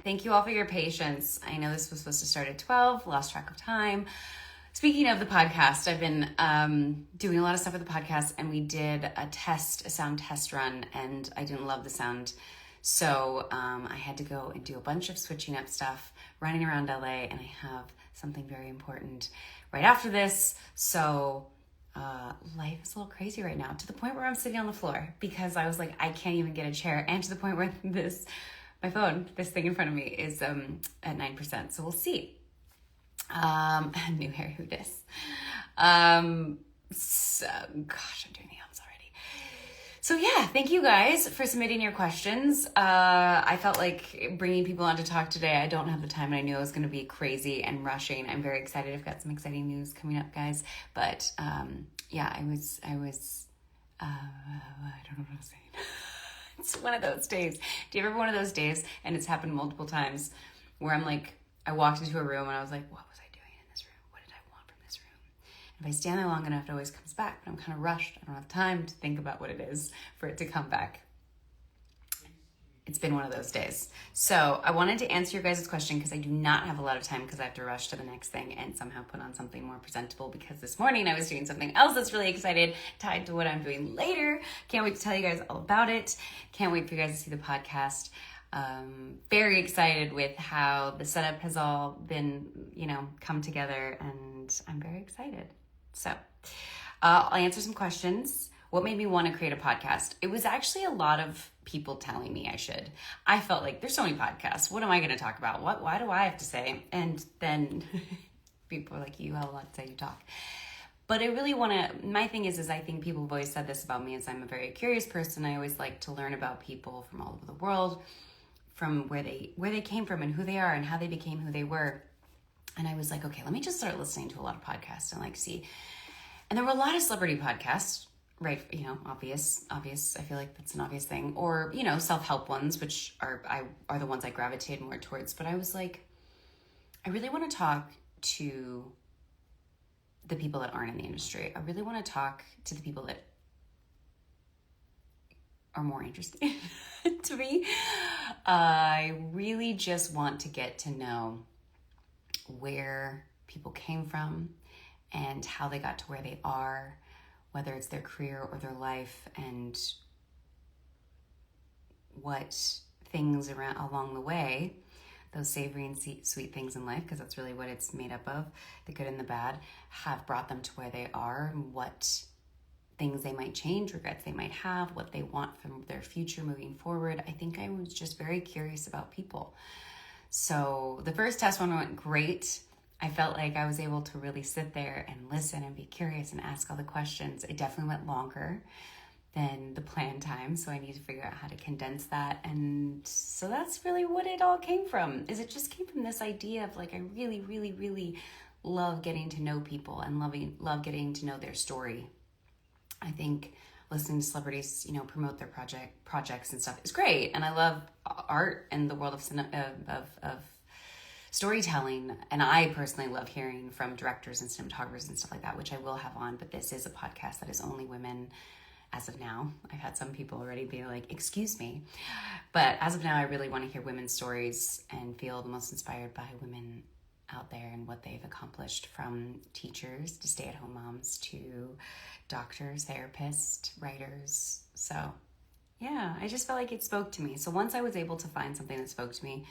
Thank you all for your patience. I know this was supposed to start at 12, lost track of time. Speaking of the podcast, I've been doing a lot of stuff with the podcast, and we did a sound test run, and I didn't love the sound. So I had to go and do a bunch of switching up stuff, running around LA, and I have something very important right after this. So life is a little crazy right now, to the point where I'm sitting on the floor because I was like, I can't even get a chair, and to the point where my phone, this thing in front of me, is at 9%. So we'll see. New hair, who dis? So, gosh, I'm doing the hums already. So yeah, thank you guys for submitting your questions. I felt like bringing people on to talk today. I don't have the time, and I knew I was going to be crazy and rushing. I'm very excited. I've got some exciting news coming up, guys. But yeah, I was. I don't know what I'm saying. It's one of those days. Do you ever have one of those days, and it's happened multiple times, where I'm like, I walked into a room and I was like, what was I doing in this room? What did I want from this room? And if I stand there long enough, it always comes back, but I'm kind of rushed. I don't have time to think about what it is for it to come back. It's been one of those days. So I wanted to answer your guys' question because I do not have a lot of time because I have to rush to the next thing and somehow put on something more presentable, because this morning I was doing something else that's really excited, tied to what I'm doing later. Can't wait to tell you guys all about it. Can't wait for you guys to see the podcast. Very excited with how the setup has all been, come together, and I'm very excited. So I'll answer some questions. What made me want to create a podcast? It was actually a lot of people telling me I should. I felt like there's so many podcasts. What am I going to talk about? Why do I have to say? And then people are like, you have a lot to say, you talk. But I really want to, my thing is I think people have always said this about me, is I'm a very curious person. I always like to learn about people from all over the world, from where they came from and who they are and how they became who they were. And I was like, okay, let me just start listening to a lot of podcasts and see. And there were a lot of celebrity podcasts, right? Obvious. I feel like that's an obvious thing. Or, self-help ones, which are the ones I gravitate more towards. But I was like, I really want to talk to the people that aren't in the industry. I really want to talk to the people that are more interesting to me. I really just want to get to know where people came from and how they got to where they are, whether it's their career or their life, and what things along the way, those savory and sweet things in life, because that's really what it's made up of, the good and the bad, have brought them to where they are, and what things they might change, regrets they might have, what they want from their future moving forward. I think I was just very curious about people. So the first test one went great. I felt like I was able to really sit there and listen and be curious and ask all the questions. It definitely went longer than the planned time, so I need to figure out how to condense that. And so that's really what it all came from, is it just came from this idea of I really, really, really love getting to know people and love getting to know their story. I think listening to celebrities, promote their projects and stuff is great. And I love art and the world of storytelling. And I personally love hearing from directors and cinematographers and stuff like that, which I will have on. But this is a podcast that is only women as of now. I've had some people already be like, excuse me. But as of now, I really want to hear women's stories and feel the most inspired by women out there and what they've accomplished, from teachers to stay-at-home moms to doctors, therapists, writers. So yeah, I just felt like it spoke to me. So once I was able to find something that spoke to me,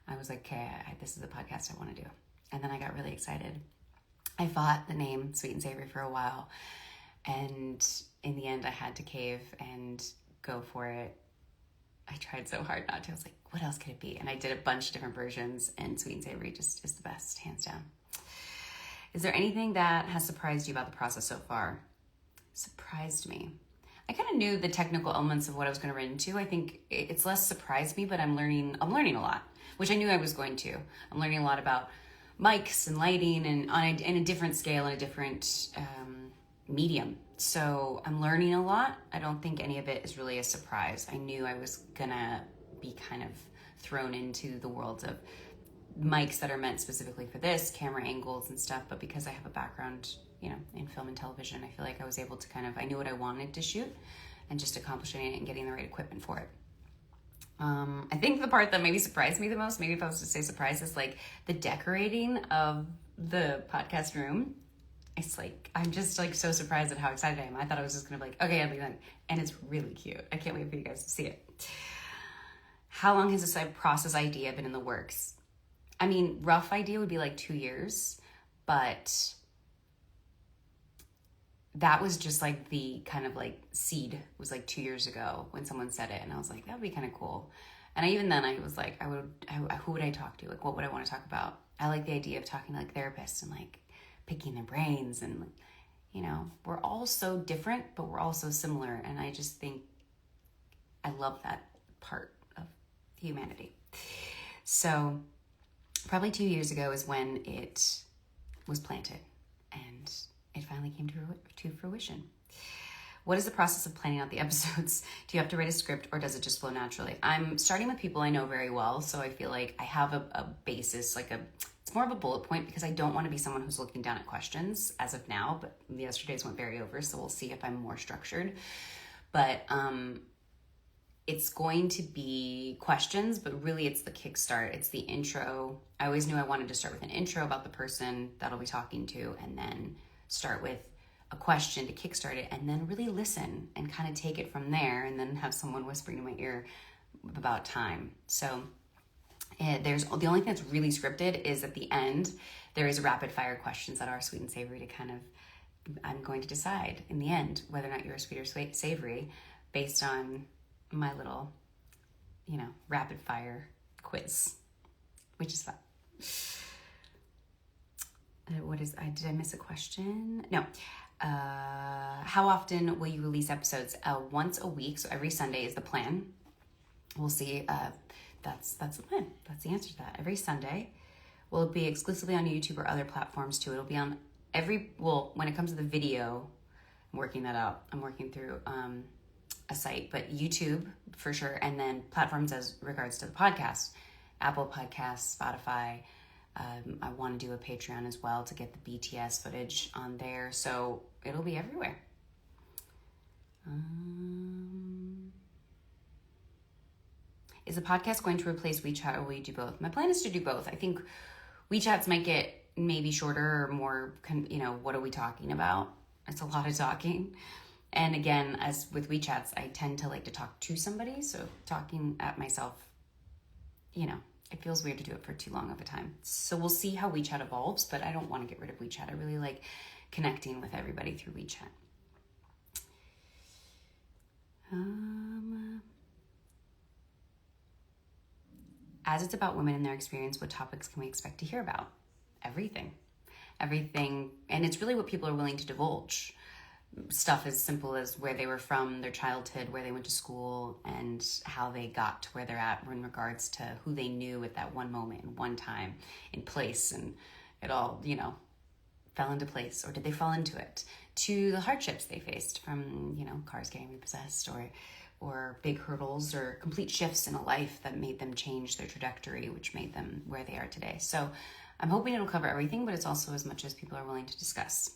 I was like, okay, this is the podcast I want to do. And then I got really excited. I fought the name Sweet and Savory for a while, and in the end I had to cave and go for it. I tried so hard not to. I was like, what else could it be? And I did a bunch of different versions, and Sweet and Savory just is the best, hands down. Is there anything that has surprised you about the process so far? Surprised me. I kind of knew the technical elements of what I was going to run into. I think it's less surprised me, but I'm learning a lot, which I knew I was going to. I'm learning a lot about mics and lighting, and in a different scale, in a different medium. So I'm learning a lot. I don't think any of it is really a surprise. I knew I was gonna be kind of thrown into the world of mics that are meant specifically for this, camera angles and stuff, but because I have a background, in film and television, I feel like I was able to I knew what I wanted to shoot and just accomplishing it and getting the right equipment for it. I think the part that maybe surprised me the most, maybe if I was to say surprise, is like the decorating of the podcast room. It's like, I'm just like so surprised at how excited I am. I thought I was just gonna be like, okay, I'll be done. And it's really cute. I can't wait for you guys to see it. How long has this process idea been in the works? I mean, rough idea would be like 2 years, but that was just like the kind of like seed was like 2 years ago when someone said it. And I was like, that would be kind of cool. And I was like, who would I talk to? Like, what would I want to talk about? I like the idea of talking to like therapists and like picking their brains, and you know, we're all so different, but we're all so similar. And I just think I love that part of humanity. So probably 2 years ago is when it was planted and it finally came to fruition. What is the process of planning out the episodes? Do you have to write a script, or does it just flow naturally? I'm starting with people I know very well, so I feel like I have a basis, it's more of a bullet point, because I don't want to be someone who's looking down at questions as of now, but yesterday's went very over, so we'll see if I'm more structured. But it's going to be questions, but really it's the kickstart. It's the intro. I always knew I wanted to start with an intro about the person that I'll be talking to, and then start with a question to kickstart it, and then really listen and kind of take it from there, and then have someone whispering in my ear about time. So there's the only thing that's really scripted is at the end, there is rapid fire questions that are sweet and savory to kind of, I'm going to decide in the end whether or not you're sweet or savory based on my little, you know, rapid fire quiz, which is fun. Did I miss a question? No. How often will you release episodes? Once a week. So every Sunday is the plan. We'll see. That's the plan. That's the answer to that. Every Sunday. Will it be exclusively on YouTube or other platforms too? It'll be on when it comes to the video, I'm working that out. I'm working through a site, but YouTube for sure. And then platforms as regards to the podcast, Apple Podcasts, Spotify. I want to do a Patreon as well to get the BTS footage on there. So it'll be everywhere. Is the podcast going to replace WeChat, or will you do both? My plan is to do both. I think WeChats might get maybe shorter or more, what are we talking about? It's a lot of talking. And again, as with WeChats, I tend to like to talk to somebody. So talking at myself, it feels weird to do it for too long of a time. So we'll see how WeChat evolves, but I don't want to get rid of WeChat. I really like connecting with everybody through WeChat. As it's about women and their experience, what topics can we expect to hear about? Everything. And it's really what people are willing to divulge. Stuff as simple as where they were from, their childhood, where they went to school, and how they got to where they're at in regards to who they knew at that one moment, in one time, in place, and it all, fell into place, or did they fall into it? To the hardships they faced from, cars getting repossessed, or big hurdles, or complete shifts in a life that made them change their trajectory, which made them where they are today. So I'm hoping it'll cover everything, but it's also as much as people are willing to discuss.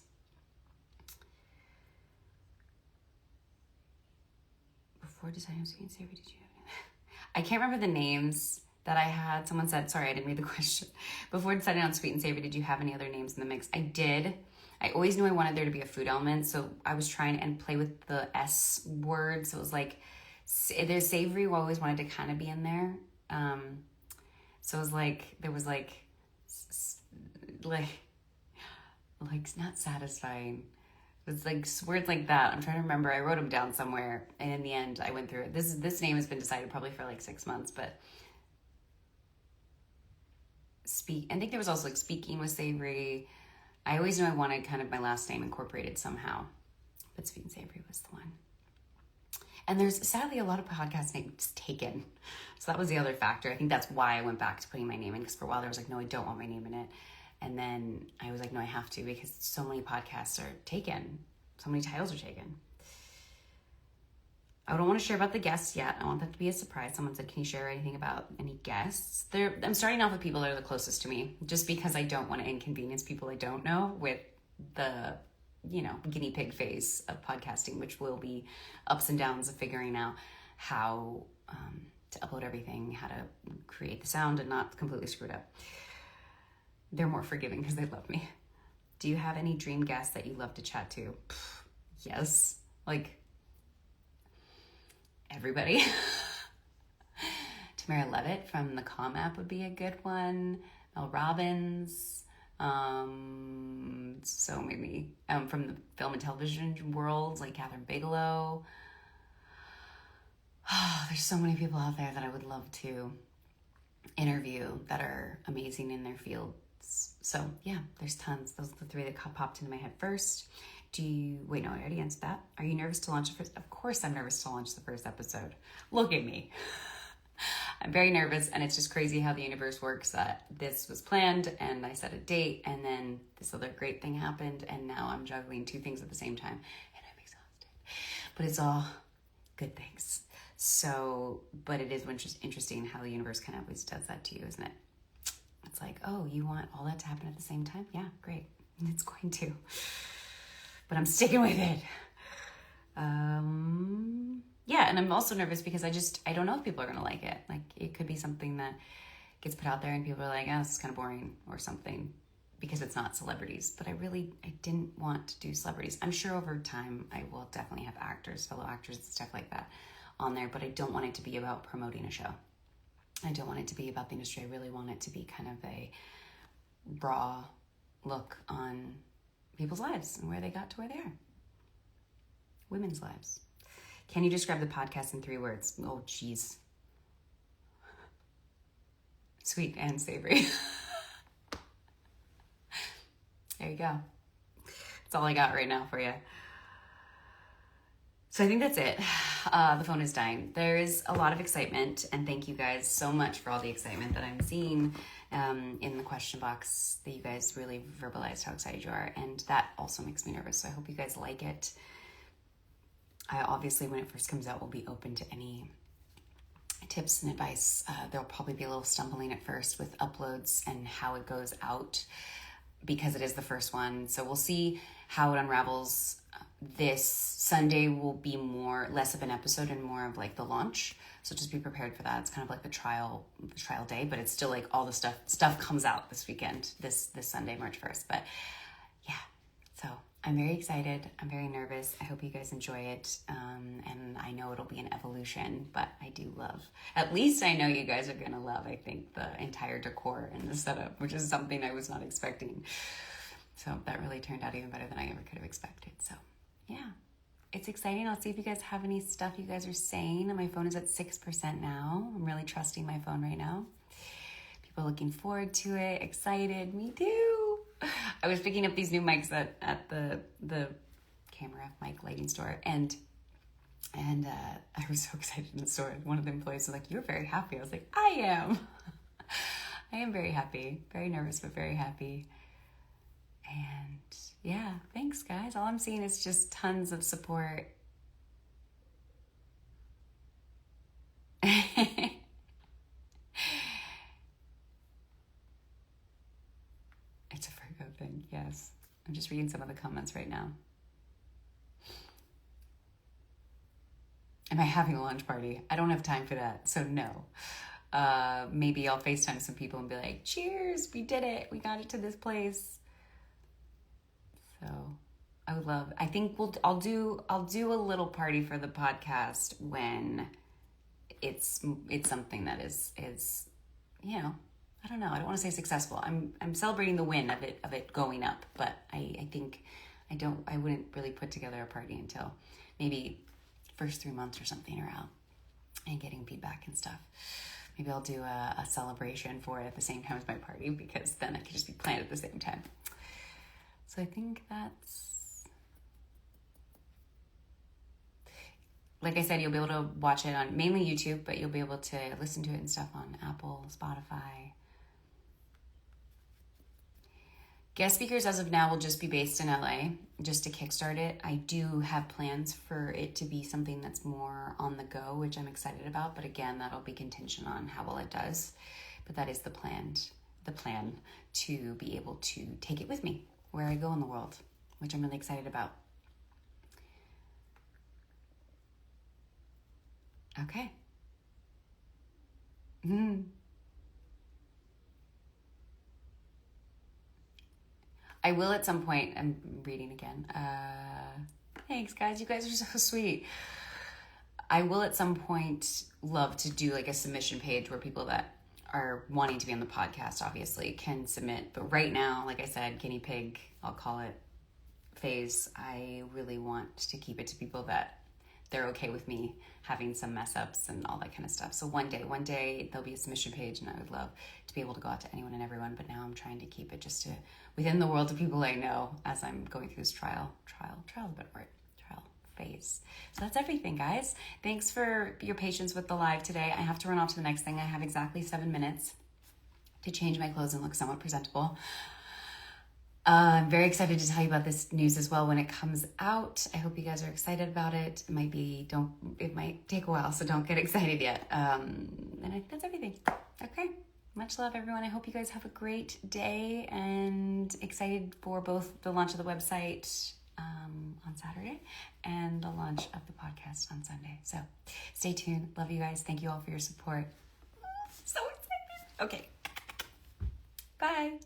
Before deciding Sweet and Savory, did you have I can't remember the names that I had. Someone said, sorry, I didn't read the question. Before deciding on Sweet and Savory, did you have any other names in the mix? I did. I always knew I wanted there to be a food element, so I was trying and play with the S word. So it was like, there's savory, I always wanted to kind of be in there. So it was like, there was like not satisfying. It's like words like that. I'm trying to remember. I wrote them down somewhere, and in the end, I went through it. This name has been decided probably for like 6 months, but I think there was also like speaking with savory. I always knew I wanted kind of my last name incorporated somehow, but Sweet and Savory was the one. And there's sadly a lot of podcast names taken, so that was the other factor. I think that's why I went back to putting my name in, because for a while there was like, no, I don't want my name in it. And then I was like, no, I have to, because so many podcasts are taken. So many titles are taken. I don't want to share about the guests yet. I want that to be a surprise. Someone said, can you share anything about any guests? I'm starting off with people that are the closest to me, just because I don't want to inconvenience people I don't know with the, guinea pig phase of podcasting, which will be ups and downs of figuring out how to upload everything, how to create the sound and not completely screw it up. They're more forgiving because they love me. Do you have any dream guests that you love to chat to? Yes. Like, everybody. Tamara Levitt from the Calm app would be a good one. Mel Robbins. So many. From the film and television world, like Catherine Bigelow. Oh, there's so many people out there that I would love to interview that are amazing in their fields. So yeah, there's tons. Those are the three that popped into my head first. Wait, no, I already answered that. Are you nervous to launch the first? Of course I'm nervous to launch the first episode. Look at me. I'm very nervous, and it's just crazy how the universe works, that this was planned and I set a date, and then this other great thing happened, and now I'm juggling two things at the same time and I'm exhausted. But it's all good things. So, but it is interesting how the universe kind of always does that to you, isn't it? It's like, oh, you want all that to happen at the same time? Yeah, great. It's going to. But I'm sticking with it. Yeah, and I'm also nervous because I don't know if people are going to like it. Like, it could be something that gets put out there and people are like, oh, this is kind of boring or something because it's not celebrities. But I didn't want to do celebrities. I'm sure over time I will definitely have actors, fellow actors and stuff like that on there, but I don't want it to be about promoting a show. I don't want it to be about the industry. I really want it to be kind of a raw look on people's lives and where they got to where they are. Women's lives. Can you describe the podcast in 3 words? Oh, geez. Sweet and savory. There you go. That's all I got right now for you. So I think that's it. The phone is dying. There is a lot of excitement, and thank you guys so much for all the excitement that I'm seeing in the question box, that you guys really verbalized how excited you are, and that also makes me nervous. So I hope you guys like it. I obviously, when it first comes out, will be open to any tips and advice. There'll probably be a little stumbling at first with uploads and how it goes out because it is the first one. So we'll see how it unravels. This Sunday will be less of an episode and more of like the launch. So just be prepared for that. It's kind of like the trial day, but it's still like all the stuff comes out this weekend, this Sunday, March 1st. But yeah, so I'm very excited. I'm very nervous. I hope you guys enjoy it. And I know it'll be an evolution, but I do love, at least I know you guys are going to love, I think, the entire decor and the setup, which is something I was not expecting. So that really turned out even better than I ever could have expected. So yeah, it's exciting. I'll see if you guys have any stuff you guys are saying. My phone is at 6% now. I'm really trusting my phone right now. People are looking forward to it, excited. Me too. I was picking up these new mics at the camera mic lighting store, and I was so excited in the store. One of the employees was like, "You're very happy." I was like, "I am." I am very happy. Very nervous, but very happy. And yeah, thanks guys. All I'm seeing is just tons of support. It's a Virgo thing, yes. I'm just reading some of the comments right now. Am I having a lunch party? I don't have time for that, so no. Maybe I'll FaceTime some people and be like, cheers, we did it. We got it to this place. So I would love, I think I'll do a little party for the podcast when it's something that is, you know, I don't know. I don't want to say successful. I'm celebrating the win of it going up, but I think I wouldn't really put together a party until maybe first 3 months or something are out and getting feedback and stuff. Maybe I'll do a celebration for it at the same time as my party, because then it could just be planned at the same time. So I think that's, like I said, you'll be able to watch it on mainly YouTube, but you'll be able to listen to it and stuff on Apple, Spotify. Guest speakers as of now will just be based in LA, just to kickstart it. I do have plans for it to be something that's more on the go, which I'm excited about. But again, that'll be contingent on how well it does. But that is the plan to be able to take it with me where I go in the world, which I'm really excited about. Okay. I will at some point. I'm reading again. Thanks, guys. You guys are so sweet. I will at some point love to do like a submission page where people that are wanting to be on the podcast obviously can submit. But right now, like I said, guinea pig, I'll call it, phase, I really want to keep it to people that they're okay with me having some mess ups and all that kind of stuff. So one day there'll be a submission page, and I would love to be able to go out to anyone and everyone. But now I'm trying to keep it just to within the world of people I know as I'm going through this trial phase. So that's everything, guys. Thanks for your patience with the live today. I have to run off to the next thing. I have exactly 7 minutes to change my clothes and look somewhat presentable. I'm very excited to tell you about this news as well when it comes out. I hope you guys are excited about it. It might take a while, so don't get excited yet. And I think that's everything. Okay. Much love, everyone. I hope you guys have a great day and excited for both the launch of the website on Saturday and the launch of the podcast on Sunday. So stay tuned. Love you guys. Thank you all for your support. So excited. Okay. Bye.